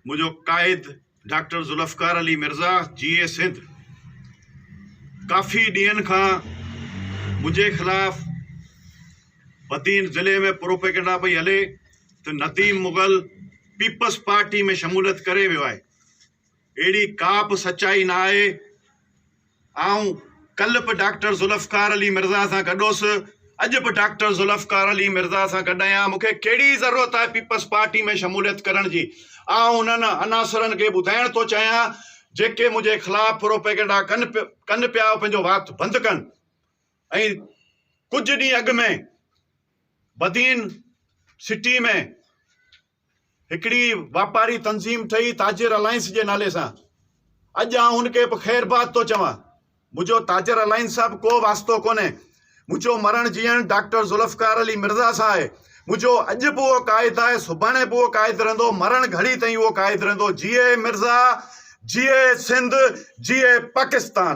मुझो कायद doctor Zulfikar Ali Mirza GA Sindh काफ़ी ॾींहंनि खां मुझे खिलाफ़ बदीन ज़िले में प्रोपेगेंडा पई हले तो नदीम मुग़ल पीपल्स पार्टी में शमूलियत करे वियो आहे। अहिड़ी का बि सच्चाई ना आहे। आऊं कल्ह बि डॉक्टर जुल्फकार अली मिर्ज़ा सां गॾु हुउसि, अॼु बि डॉक्टर जुल्फकार अली मिर्ज़ा सां गॾु आहियां। मूंखे कहिड़ी ज़रूरत आहे पीपल्स पार्टी में शमूलियत करण जी? आऊं उन्हनि अनासरनि खे ॿुधाइण थो चाहियां जेके मुंहिंजे ख़िलाफ़ प्रोपेगेंडा कनि पिया, पंहिंजो वात बंदि कनि। ऐं कुझु ॾींहं अॻु में बदीन सिटी में हिकिड़ी वापारी तंज़ीम ठही ताजिर अलायंस जे नाले सां। अॼु आउं हुनखे बि ख़ैरबाद थो चवां। मुंहिंजो ताजिर अलायंस सां बि को वास्तो कोन्हे। मुंहिंजो मरण जीअण डॉक्टर जुल्फकार अली मिर्ज़ा सां आहे। मुंहिंजो अॼु बि उहो क़ाइदु आहे, सुभाणे बि उहो क़ाइदु रहंदो, मरण घड़ी ताईं उहो क़ाइदु रहंदो। GA Mirza, GA Sindh, GA Pakistan.